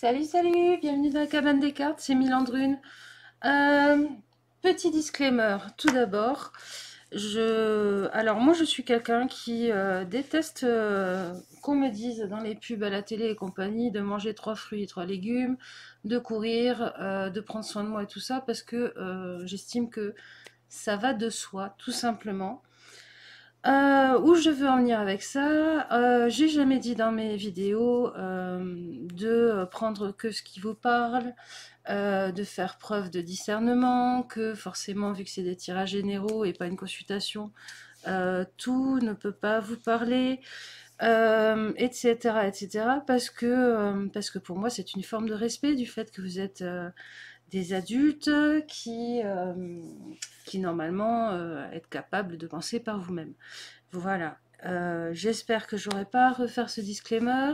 Salut, salut, bienvenue dans la cabane des cartes, c'est Milandrune. Euh, Petit disclaimer, tout d'abord, alors moi je suis quelqu'un qui déteste qu'on me dise dans les pubs à la télé et compagnie de manger 3 fruits et 3 légumes, de courir, de prendre soin de moi et tout ça, parce que j'estime que ça va de soi, tout simplement. Où je veux en venir avec ça, j'ai jamais dit dans mes vidéos de prendre que ce qui vous parle, de faire preuve de discernement, que forcément, vu que c'est des tirages généraux et pas une consultation, tout ne peut pas vous parler, etc., etc., parce que pour moi, c'est une forme de respect du fait que vous êtes des adultes qui normalement êtes capables de penser par vous-même. Voilà. J'espère que j'aurai pas à refaire ce disclaimer.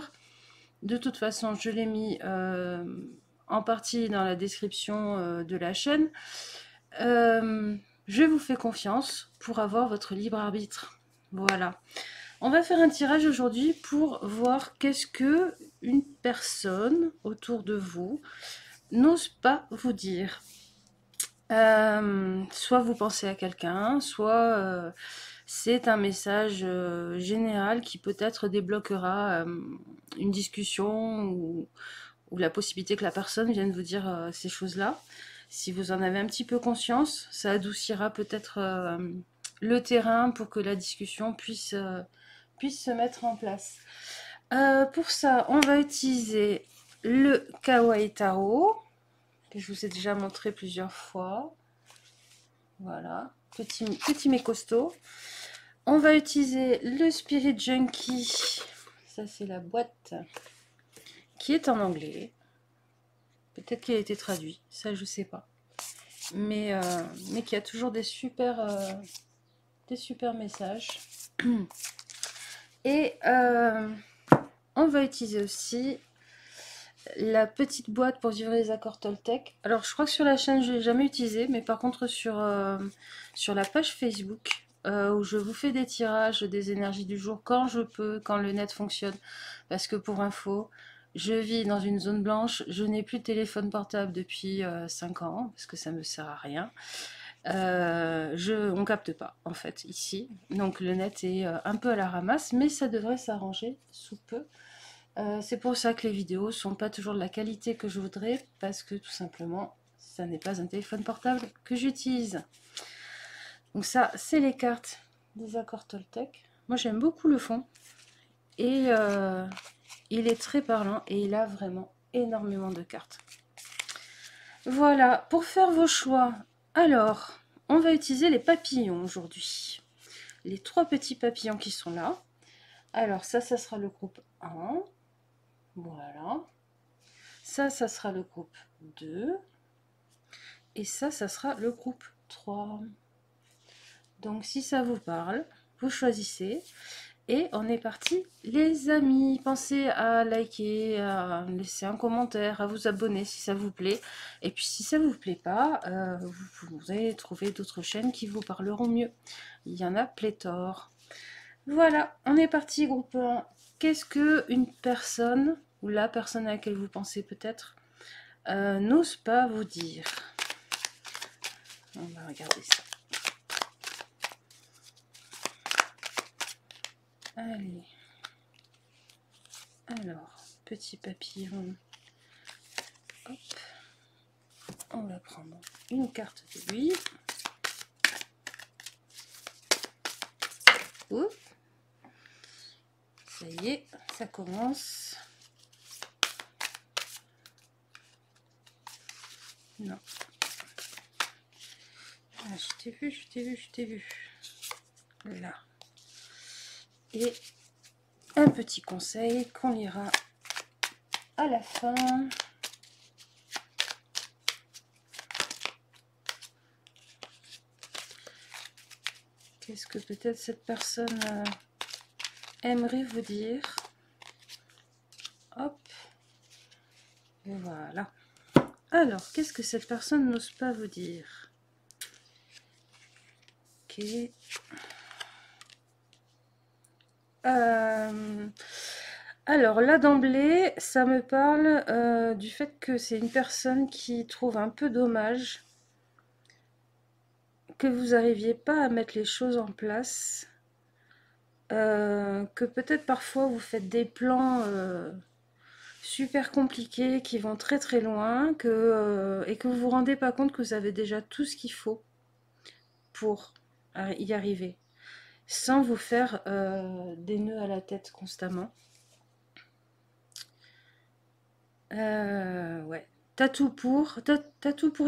De toute façon, je l'ai mis en partie dans la description de la chaîne. Euh, je vous fais confiance pour avoir votre libre arbitre. Voilà. On va faire un tirage aujourd'hui pour voir qu'est-ce que une personne autour de vous n'ose pas vous dire. Soit vous pensez à quelqu'un, soit c'est un message général qui peut-être débloquera une discussion ou la possibilité que la personne vienne vous dire ces choses-là. Si vous en avez un petit peu conscience, ça adoucira peut-être le terrain pour que la discussion puisse se mettre en place. Pour ça, on va utiliser le Kawaii Tarot, que je vous ai déjà montré plusieurs fois. Voilà, petit mais costaud. On va utiliser le Spirit Junkie. Ça, c'est la boîte qui est en anglais. Peut-être qu'il a été traduit, ça je sais pas. Mais qui a toujours des super messages. Et on va utiliser aussi la petite boîte pour vivre les accords Toltec. Alors je crois que sur la chaîne je l'ai jamais utilisé, mais par contre sur la page Facebook où je vous fais des tirages des énergies du jour quand je peux, quand le net fonctionne. Parce que pour info, je vis dans une zone blanche, je n'ai plus de téléphone portable depuis 5 ans, parce que ça me sert à rien. On capte pas en fait ici, donc le net est un peu à la ramasse, mais ça devrait s'arranger sous peu. C'est pour ça que les vidéos sont pas toujours de la qualité que je voudrais, parce que tout simplement, ça n'est pas un téléphone portable que j'utilise. Donc ça, c'est les cartes des accords Toltec. Moi, j'aime beaucoup le fond, et il est très parlant, et il a vraiment énormément de cartes. Voilà, pour faire vos choix, alors, on va utiliser les papillons aujourd'hui. Les 3 petits papillons qui sont là. Alors ça sera le groupe 1. Voilà. Ça sera le groupe 2. Et ça sera le groupe 3. Donc si ça vous parle, vous choisissez. Et on est parti les amis. Pensez à liker, à laisser un commentaire, à vous abonner si ça vous plaît. Et puis si ça ne vous plaît pas, vous pourrez trouver d'autres chaînes qui vous parleront mieux. Il y en a pléthore. Voilà, on est parti groupe 1. Qu'est-ce que une personne, ou la personne à laquelle vous pensez peut-être, n'ose pas vous dire? On va regarder ça. Allez. Alors, petit papillon. Hop. On va prendre une carte de lui. Ouf. Ça y est, ça commence. Non. Ah, je t'ai vu, je t'ai vu, je t'ai vu. Là. Et un petit conseil qu'on lira à la fin. Qu'est-ce que peut-être cette personne aimerait vous dire? Hop. Et voilà. Alors, qu'est-ce que cette personne n'ose pas vous dire? Ok. Alors là d'emblée, ça me parle du fait que c'est une personne qui trouve un peu dommage que vous n'arriviez pas à mettre les choses en place, que peut-être parfois vous faites des plans super compliqués qui vont très très loin, et que vous vous rendez pas compte que vous avez déjà tout ce qu'il faut pour y arriver, sans vous faire des nœuds à la tête constamment. Ouais. T'as tout pour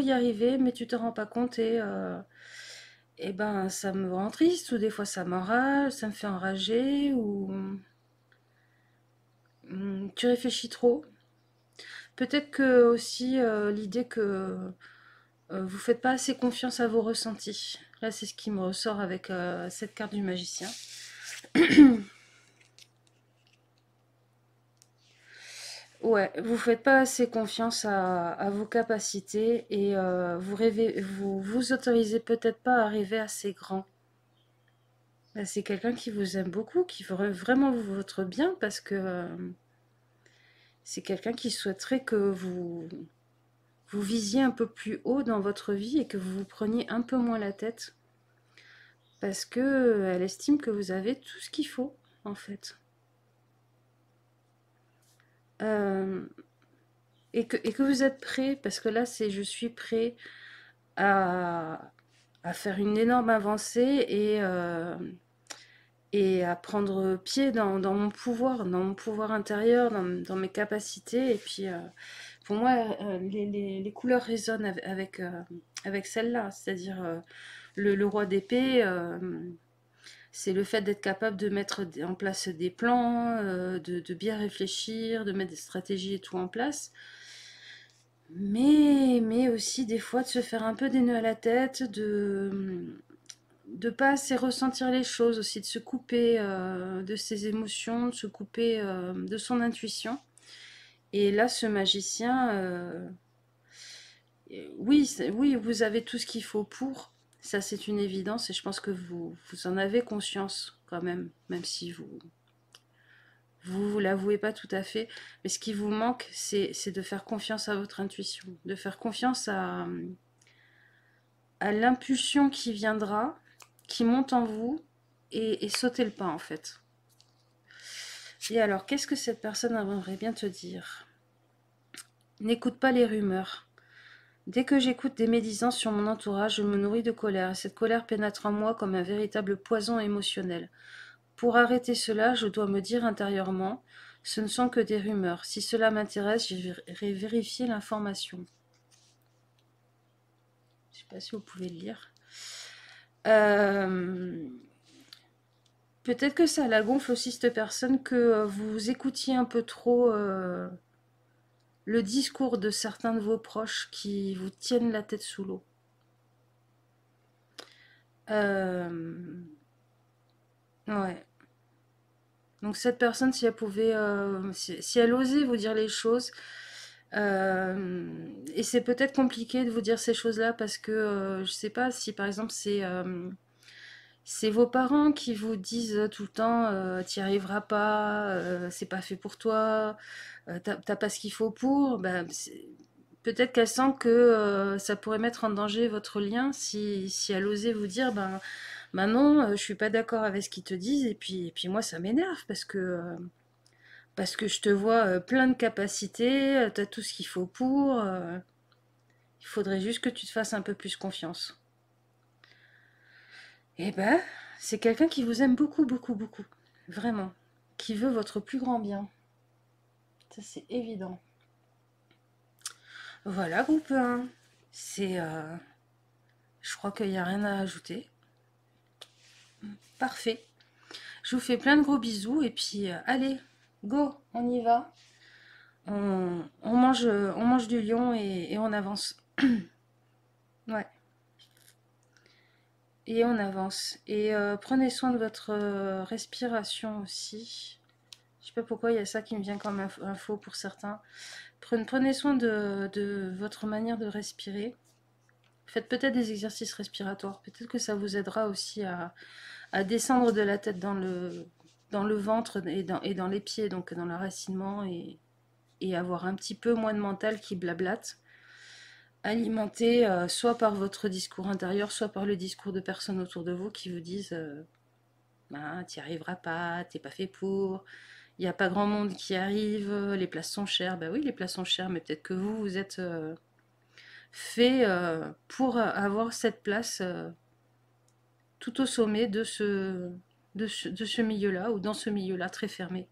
y arriver, mais tu te rends pas compte et ben ça me rend triste ou des fois ça m'enrage, ça me fait enrager ou tu réfléchis trop. Peut-être que aussi l'idée que vous faites pas assez confiance à vos ressentis. Là, c'est ce qui me ressort avec cette carte du magicien. Ouais, vous faites pas assez confiance à vos capacités et vous autorisez peut-être pas à rêver assez grand. Bah, c'est quelqu'un qui vous aime beaucoup, qui veut vraiment votre bien parce que c'est quelqu'un qui souhaiterait que vous visiez un peu plus haut dans votre vie et que vous vous preniez un peu moins la tête parce que elle estime que vous avez tout ce qu'il faut en fait. Euh, et que vous êtes prêt, parce que là c'est je suis prêt à, à faire une énorme avancée et à prendre pied dans mon pouvoir intérieur, dans mes capacités. Et puis, pour moi, les couleurs résonnent avec celle-là, c'est-à-dire le roi d'épée. C'est le fait d'être capable de mettre en place des plans, de bien réfléchir, de mettre des stratégies et tout en place. Mais aussi des fois de se faire un peu des nœuds à la tête, de pas assez ressentir les choses aussi, de se couper de ses émotions, de se couper de son intuition. Et là, ce magicien, oui, oui, vous avez tout ce qu'il faut pour. Ça, c'est une évidence et je pense que vous en avez conscience quand même, même si vous l'avouez pas tout à fait. Mais ce qui vous manque, c'est de faire confiance à votre intuition, de faire confiance à l'impulsion qui viendra, qui monte en vous et sauter le pas en fait. Et alors, qu'est-ce que cette personne aimerait bien te dire? N'écoute pas les rumeurs. Dès que j'écoute des médisances sur mon entourage, je me nourris de colère, et cette colère pénètre en moi comme un véritable poison émotionnel. Pour arrêter cela, je dois me dire intérieurement, ce ne sont que des rumeurs. Si cela m'intéresse, j'irai vérifier l'information. Je ne sais pas si vous pouvez le lire. Euh, Peut-être que ça la gonfle aussi cette personne que vous écoutiez un peu trop le discours de certains de vos proches qui vous tiennent la tête sous l'eau. Euh, ouais. Donc cette personne, si elle pouvait, si elle osait vous dire les choses, et c'est peut-être compliqué de vous dire ces choses-là parce que je sais pas si par exemple c'est vos parents qui vous disent tout le temps t'y arriveras pas, c'est pas fait pour toi, t'as pas ce qu'il faut pour, ben, peut-être qu'elle sent que ça pourrait mettre en danger votre lien si elle osait vous dire ben non, je suis pas d'accord avec ce qu'ils te disent et puis moi ça m'énerve parce que je te vois plein de capacités, t'as tout ce qu'il faut pour, il faudrait juste que tu te fasses un peu plus confiance. Eh ben, c'est quelqu'un qui vous aime beaucoup, beaucoup, beaucoup. Vraiment. Qui veut votre plus grand bien. Ça, c'est évident. Voilà, groupe 1. C'est. Je crois qu'il n'y a rien à ajouter. Parfait. Je vous fais plein de gros bisous et puis allez, go, on y va. On mange du lion et on avance. Ouais, et on avance. Et prenez soin de votre respiration aussi. Je sais pas pourquoi il y a ça qui me vient comme info pour certains. Prenez soin de votre manière de respirer. Faites peut-être des exercices respiratoires. Peut-être que ça vous aidera aussi à descendre de la tête dans le ventre et dans les pieds, donc dans l'enracinement, et avoir un petit peu moins de mental qui blablate, alimenté soit par votre discours intérieur, soit par le discours de personnes autour de vous qui vous disent bah, t'y arriveras pas, t'es pas fait pour, il n'y a pas grand monde qui arrive, les places sont chères. Ben oui, les places sont chères, mais peut-être que vous, vous êtes fait pour avoir cette place tout au sommet de ce milieu-là, ou dans ce milieu-là très fermé.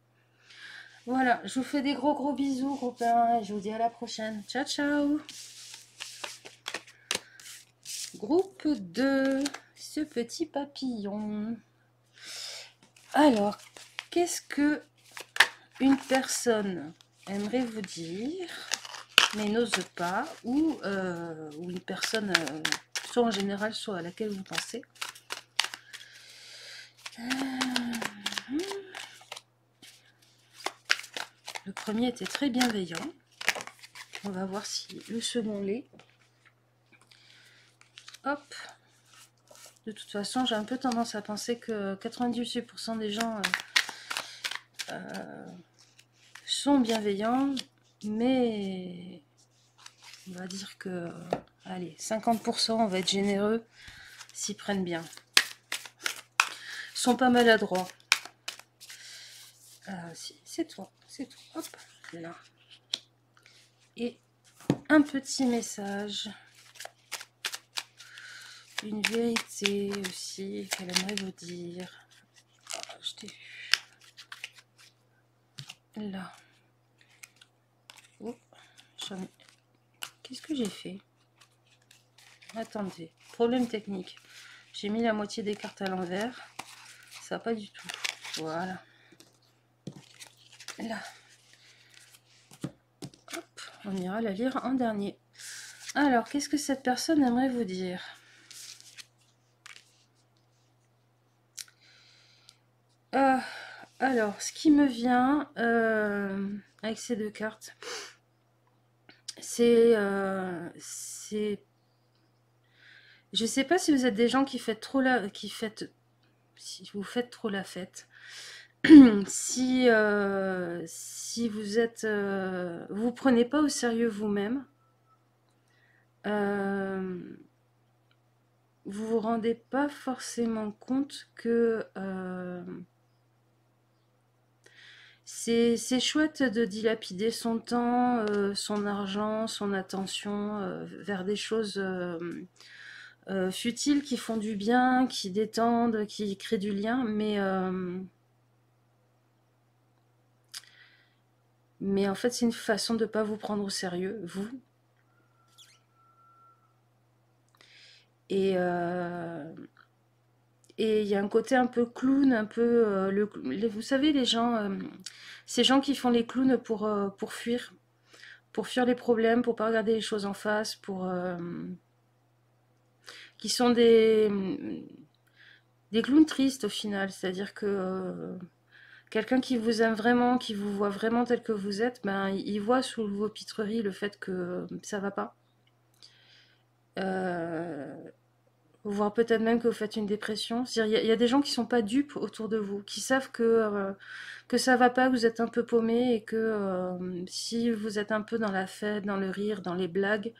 Voilà, je vous fais des gros gros bisous, copains, et je vous dis à la prochaine. Ciao, ciao! Groupe 2, ce petit papillon. Alors, qu'est-ce que une personne aimerait vous dire, mais n'ose pas, ou une personne, soit en général, soit à laquelle vous pensez. Le premier était très bienveillant. On va voir si le second l'est. Hop. De toute façon, j'ai un peu tendance à penser que 98% des gens sont bienveillants, mais on va dire que, allez, 50%, on va être généreux, s'y prennent bien. Ils sont pas maladroits. Si, c'est toi, c'est toi. Hop, là. Et un petit message. Une vérité aussi qu'elle aimerait vous dire. Oh, je t'ai vu. Là. Oh, qu'est-ce que j'ai fait? Attendez, problème technique. J'ai mis la moitié des cartes à l'envers. Ça va pas du tout. Voilà. Là. Hop, on ira la lire en dernier. Alors, qu'est-ce que cette personne aimerait vous dire? Alors, ce qui me vient avec ces deux cartes, c'est... je sais pas si vous êtes des gens qui faites trop la... si vous faites trop la fête. Si, si vous êtes... vous prenez pas au sérieux vous-même. Vous vous rendez pas forcément compte que... c'est chouette de dilapider son temps, son argent, son attention vers des choses futiles qui font du bien, qui détendent, qui créent du lien, mais en fait c'est une façon de ne pas vous prendre au sérieux, vous. Et il y a un côté un peu clown, un peu... vous savez, les gens, ces gens qui font les clowns pour fuir les problèmes, pour pas regarder les choses en face, qui sont des clowns tristes au final. C'est-à-dire que quelqu'un qui vous aime vraiment, qui vous voit vraiment tel que vous êtes, ben, il voit sous vos pitreries le fait que ça va pas. Voire peut-être même que vous faites une dépression. C'est-à-dire, il y a des gens qui sont pas dupes autour de vous, qui savent que ça va pas, que vous êtes un peu paumé et que si vous êtes un peu dans la fête, dans le rire, dans les blagues,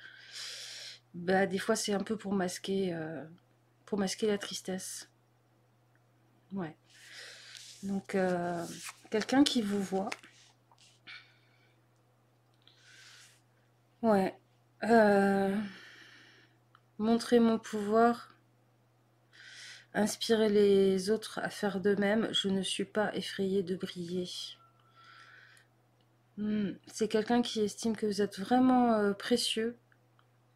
bah, des fois c'est un peu pour masquer la tristesse. Ouais. Donc, quelqu'un qui vous voit. Ouais. Montrer mon pouvoir, inspirer les autres à faire de même. Je ne suis pas effrayée de briller. C'est quelqu'un qui estime que vous êtes vraiment précieux,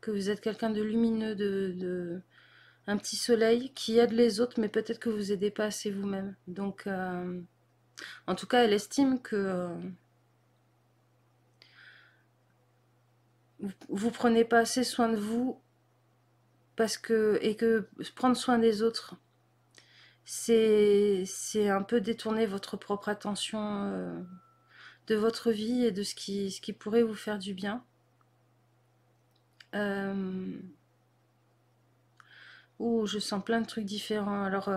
que vous êtes quelqu'un de lumineux, un petit soleil qui aide les autres, mais peut-être que vous aidez pas assez vous-même. Donc, en tout cas, elle estime que vous prenez pas assez soin de vous et que prendre soin des autres, c'est un peu détourner votre propre attention de votre vie et de ce qui pourrait vous faire du bien. Je sens plein de trucs différents. Alors,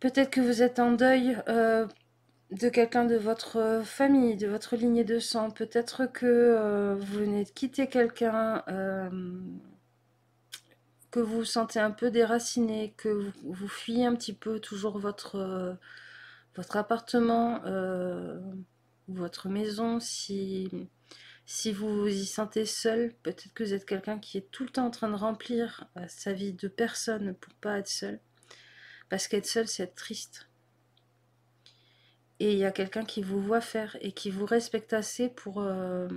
Peut-être que vous êtes en deuil de quelqu'un de votre famille, de votre lignée de sang. Peut-être que vous venez de quitter quelqu'un, que vous vous sentez un peu déraciné, que vous fuyez un petit peu toujours votre appartement, votre maison. Si vous vous y sentez seul, peut-être que vous êtes quelqu'un qui est tout le temps en train de remplir sa vie de personnes pour pas être seul. Parce qu'être seul, c'est être triste. Et il y a quelqu'un qui vous voit faire et qui vous respecte assez pour... euh,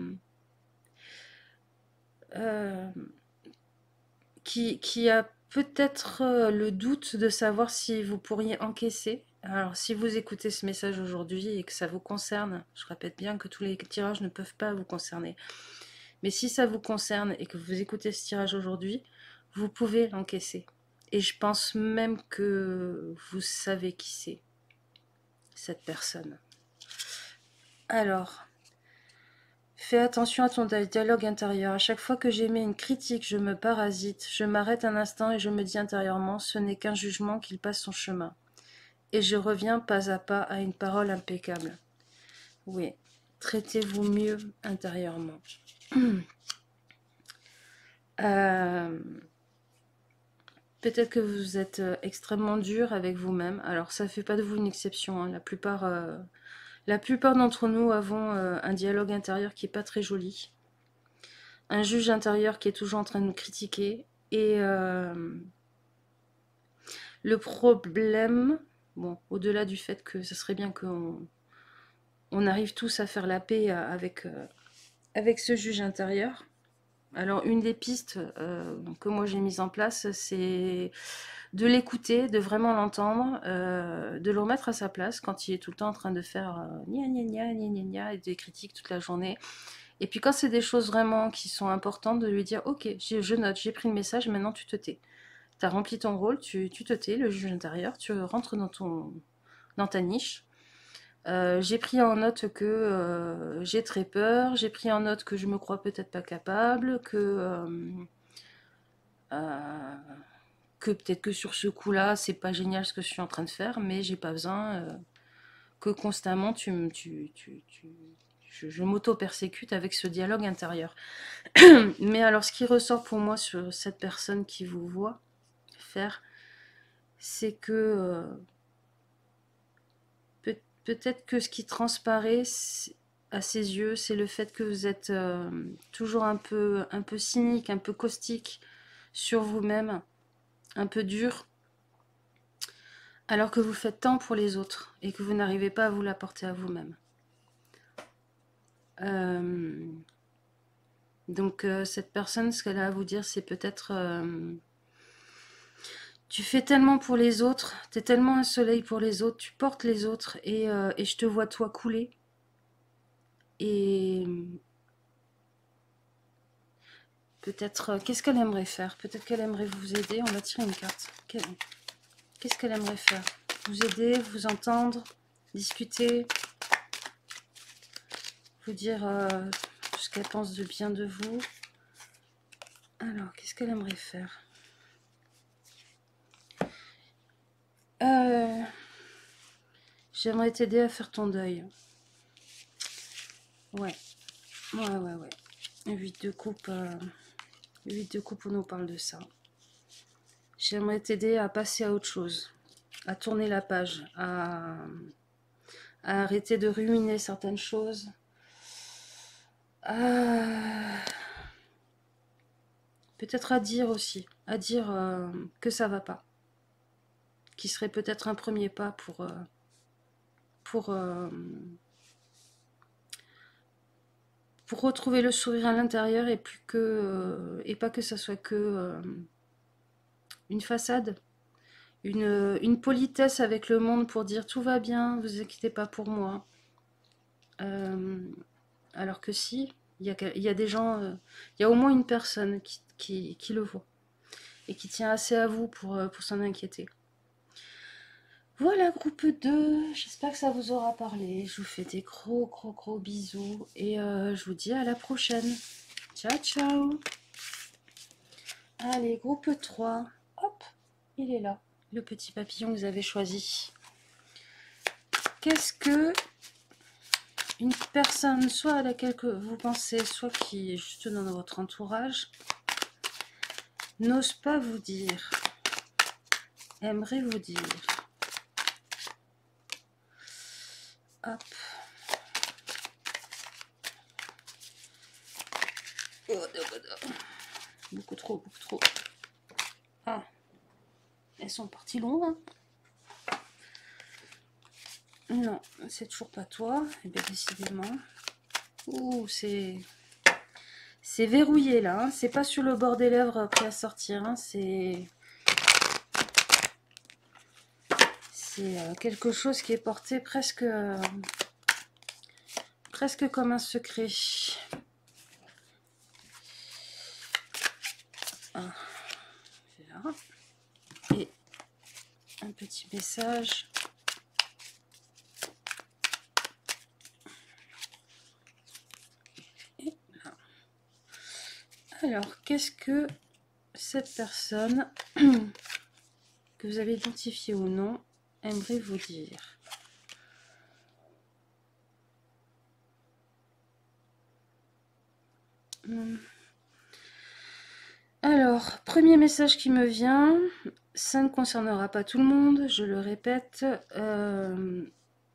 qui a peut-être le doute de savoir si vous pourriez encaisser. Alors, si vous écoutez ce message aujourd'hui et que ça vous concerne, je répète bien que tous les tirages ne peuvent pas vous concerner. Mais si ça vous concerne et que vous écoutez ce tirage aujourd'hui, vous pouvez l'encaisser. Et je pense même que vous savez qui c'est, cette personne. Alors, fais attention à ton dialogue intérieur. À chaque fois que j'émets une critique, je me parasite, je m'arrête un instant et je me dis intérieurement, ce n'est qu'un jugement qu'il passe son chemin. Et je reviens pas à pas à une parole impeccable. Oui, traitez-vous mieux intérieurement. Peut-être que vous êtes extrêmement dur avec vous-même. Alors ça ne fait pas de vous une exception, hein. La plupart d'entre nous avons un dialogue intérieur qui n'est pas très joli. Un juge intérieur qui est toujours en train de nous critiquer. Et le problème, bon, au-delà du fait que ce serait bien qu'on arrive tous à faire la paix avec ce juge intérieur. Alors une des pistes que moi j'ai mises en place, c'est de l'écouter, de vraiment l'entendre, de le remettre à sa place quand il est tout le temps en train de faire gna gna gna gna gna gna et des critiques toute la journée. Et puis quand c'est des choses vraiment qui sont importantes, de lui dire ok, je note, j'ai pris le message, maintenant tu te tais. Tu as rempli ton rôle, tu te tais, le juge intérieur, tu rentres dans ta niche. J'ai pris en note que j'ai très peur, j'ai pris en note que je me crois peut-être pas capable, que peut-être que sur ce coup-là, c'est pas génial ce que je suis en train de faire, mais j'ai pas besoin que constamment je m'auto-persécute avec ce dialogue intérieur. Mais alors, ce qui ressort pour moi sur cette personne qui vous voit faire, c'est que peut-être que ce qui transparaît à ses yeux, c'est le fait que vous êtes toujours un peu cynique, un peu caustique sur vous-même, un peu dur, alors que vous faites tant pour les autres et que vous n'arrivez pas à vous l'apporter à vous-même. Donc cette personne, ce qu'elle a à vous dire, c'est peut-être tu fais tellement pour les autres, t'es tellement un soleil pour les autres, tu portes les autres et je te vois toi couler. Et peut-être, qu'est-ce qu'elle aimerait faire? Peut-être qu'elle aimerait vous aider. On va tirer une carte. Qu'est-ce qu'elle aimerait faire? Vous aider, vous entendre, discuter, vous dire ce qu'elle pense de bien de vous. Alors, qu'est-ce qu'elle aimerait faire? J'aimerais t'aider à faire ton deuil. Ouais. 8 de coupe. 8 de coupe, on nous parle de ça. J'aimerais t'aider à passer à autre chose. À tourner la page. À arrêter de ruminer certaines choses. Peut-être à dire aussi. À dire que ça va pas. Qui serait peut-être un premier pas pour retrouver le sourire à l'intérieur et pas que ça soit que une façade, une politesse avec le monde pour dire tout va bien, vous inquiétez pas pour moi. Alors que si, il y a des gens, il y a au moins une personne qui le voit et qui tient assez à vous pour s'en inquiéter. Voilà, groupe 2, j'espère que ça vous aura parlé. Je vous fais des gros bisous et je vous dis à la prochaine. Ciao, ciao. Allez, groupe 3. Hop, il est là, le petit papillon que vous avez choisi. qu'est-ce que une personne, soit à laquelle vous pensez, soit qui est juste dans votre entourage, n'ose pas vous dire, aimerait vous dire? Hop. Beaucoup trop, beaucoup trop. Ah, elles sont parties loin. Non, c'est toujours pas toi. Et bien décidément. Ouh, c'est verrouillé là. Hein. C'est pas sur le bord des lèvres prêt à sortir. Hein. C'est quelque chose qui est porté presque comme un secret. Ah, là. Et un petit message. Et là. Alors, qu'est-ce que cette personne que vous avez identifiée ou non aimerait vous dire? Alors, premier message qui me vient, ça ne concernera pas tout le monde, je le répète,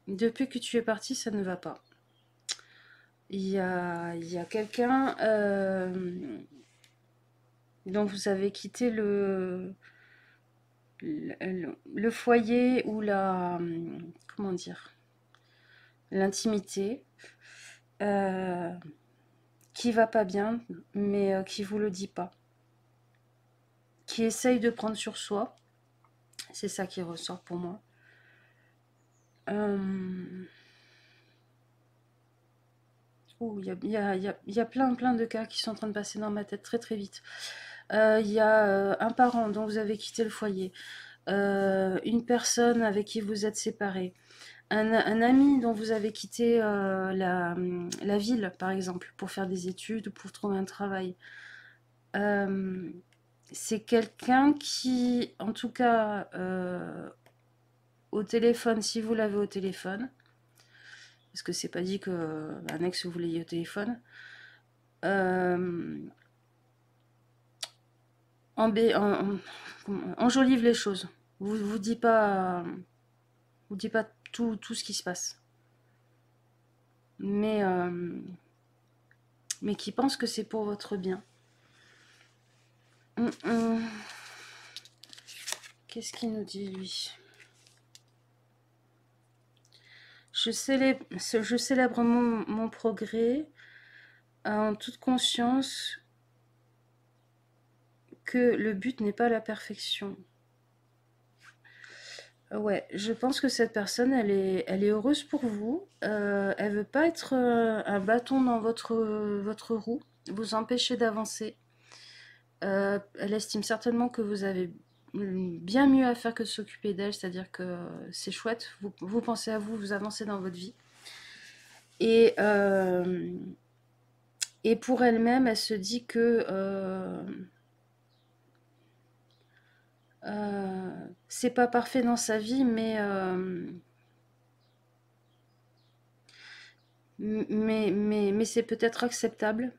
depuis que tu es parti, ça ne va pas. Il y a quelqu'un dont vous avez quitté le foyer ou comment dire, l'intimité, qui va pas bien, mais qui vous le dit pas, qui essaye de prendre sur soi, c'est ça qui ressort pour moi. Il y a plein de cas qui sont en train de passer dans ma tête très très vite. Il y a un parent dont vous avez quitté le foyer, une personne avec qui vous êtes séparés, un ami dont vous avez quitté la ville, par exemple, pour faire des études ou pour trouver un travail. C'est quelqu'un qui, en tout cas, au téléphone, si vous l'avez au téléphone, parce que c'est pas dit qu'un ex vous l'ayez au téléphone, enjolive les choses. Vous dit pas tout ce qui se passe. Mais qui pense que c'est pour votre bien. Qu'est-ce qu'il nous dit, lui? Je célèbre mon progrès en toute conscience que le but n'est pas la perfection. Ouais, je pense que cette personne, elle est heureuse pour vous. Elle veut pas être un bâton dans votre roue, vous empêcher d'avancer. Elle estime certainement que vous avez bien mieux à faire que de s'occuper d'elle, c'est-à-dire que c'est chouette, vous pensez à vous, vous avancez dans votre vie. Et pour elle-même, elle se dit que c'est pas parfait dans sa vie, mais c'est peut-être acceptable.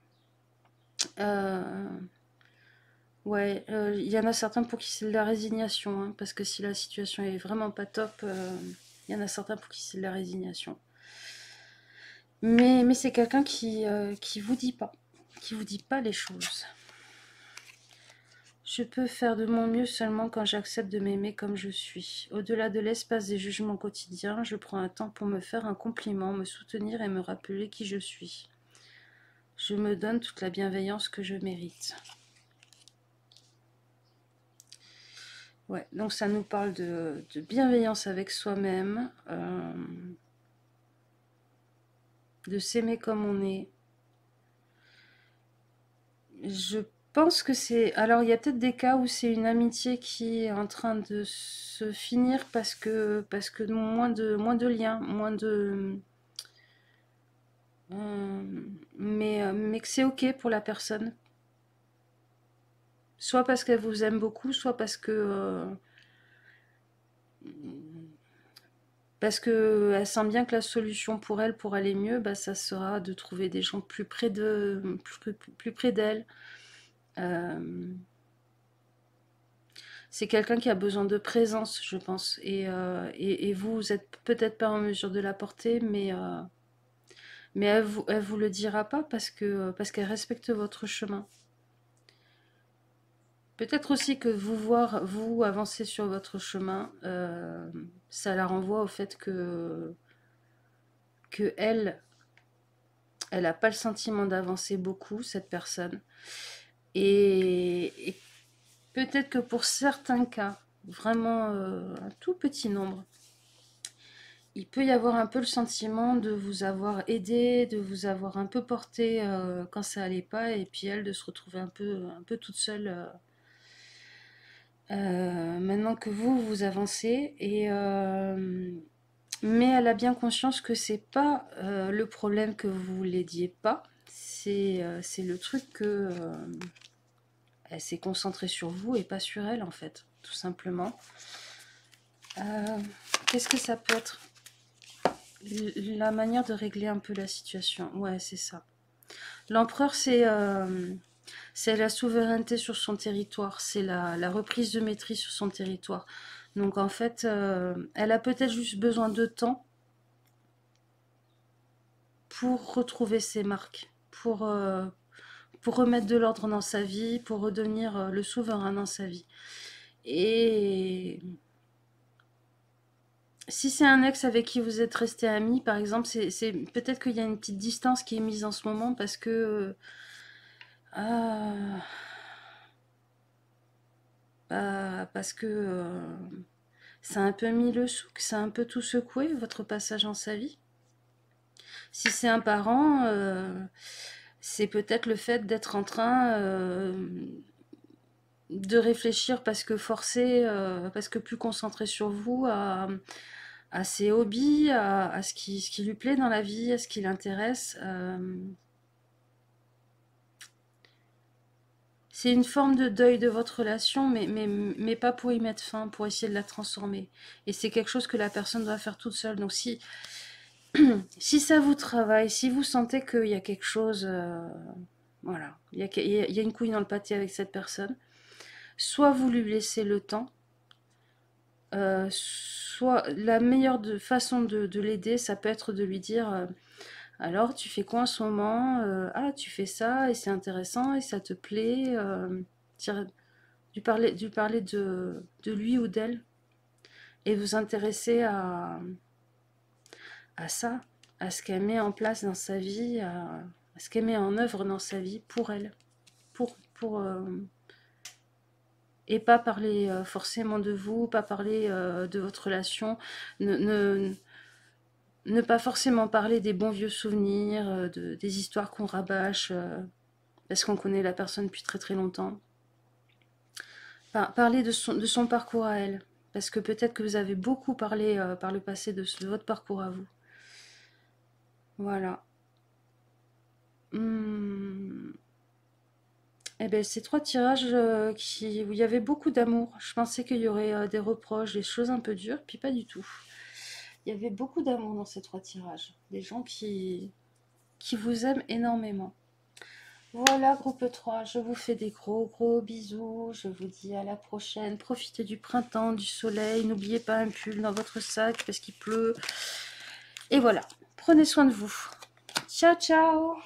Ouais, il y en a certains pour qui c'est de la résignation, hein, parce que si la situation est vraiment pas top, il y en a certains pour qui c'est de la résignation. Mais c'est quelqu'un qui vous dit pas les choses. Je peux faire de mon mieux seulement quand j'accepte de m'aimer comme je suis. Au-delà de l'espace des jugements quotidiens, je prends un temps pour me faire un compliment, me soutenir et me rappeler qui je suis. Je me donne toute la bienveillance que je mérite. Ouais, donc ça nous parle de bienveillance avec soi-même, de s'aimer comme on est. Je pense que c'est... Alors, il y a peut-être des cas où c'est une amitié qui est en train de se finir parce que moins de liens, moins de... mais que c'est ok pour la personne. Soit parce qu'elle vous aime beaucoup, soit parce que Parce qu'elle sent bien que la solution pour elle, pour aller mieux, bah, ça sera de trouver des gens plus près plus près d'elle. C'est quelqu'un qui a besoin de présence, je pense. Et vous, vous êtes peut-être pas en mesure de l'apporter, mais elle vous le dira pas parce qu'elle respecte votre chemin. Peut-être aussi que vous avancer sur votre chemin, ça la renvoie au fait que elle n'a pas le sentiment d'avancer beaucoup, cette personne. Et peut-être que pour certains cas, vraiment un tout petit nombre, il peut y avoir un peu le sentiment de vous avoir aidé, de vous avoir un peu porté quand ça allait pas, et puis elle de se retrouver un peu toute seule maintenant que vous avancez. Mais elle a bien conscience que c'est pas le problème que vous l'aidiez pas, c'est le truc que elle s'est concentrée sur vous et pas sur elle en fait, tout simplement. Euh, Qu'est-ce que ça peut être? La manière de régler un peu la situation. Ouais, c'est ça. L'empereur, c'est la souveraineté sur son territoire, c'est la reprise de maîtrise sur son territoire. Donc en fait, elle a peut-être juste besoin de temps pour retrouver ses marques, pour remettre de l'ordre dans sa vie, pour redevenir le souverain dans sa vie. Et si c'est un ex avec qui vous êtes resté amis, par exemple, c'est peut-être qu'il y a une petite distance qui est mise en ce moment parce que ah, parce que ça a un peu mis le souk, ça a un peu tout secoué votre passage en sa vie. Si c'est un parent, c'est peut-être le fait d'être en train de réfléchir parce que forcé, parce que plus concentré sur vous, à ses hobbies, à ce qui lui plaît dans la vie, à ce qui l'intéresse. C'est une forme de deuil de votre relation, mais pas pour y mettre fin, pour essayer de la transformer. Et c'est quelque chose que la personne doit faire toute seule. Donc si ça vous travaille, si vous sentez qu'il y a quelque chose, voilà, il y a une couille dans le pâté avec cette personne, soit vous lui laissez le temps, soit la meilleure façon de l'aider, ça peut être de lui dire alors tu fais quoi en ce moment? Ah, tu fais ça et c'est intéressant et ça te plaît. Lui parler de lui ou d'elle et vous intéresser à ça, à ce qu'elle met en place dans sa vie, à ce qu'elle met en œuvre dans sa vie pour elle, pour et pas parler forcément de vous, pas parler de votre relation, ne, ne, ne pas forcément parler des bons vieux souvenirs, des histoires qu'on rabâche parce qu'on connaît la personne depuis très très longtemps. Parler de son parcours à elle, parce que peut-être que vous avez beaucoup parlé par le passé de votre parcours à vous. Voilà. Hmm. Eh bien, ces trois tirages où il y avait beaucoup d'amour. Je pensais qu'il y aurait des reproches, des choses un peu dures, puis pas du tout. Il y avait beaucoup d'amour dans ces trois tirages. Des gens qui vous aiment énormément. Voilà, groupe 3, je vous fais des gros gros bisous. Je vous dis à la prochaine. Profitez du printemps, du soleil. N'oubliez pas un pull dans votre sac parce qu'il pleut. Et voilà, prenez soin de vous. Ciao, ciao!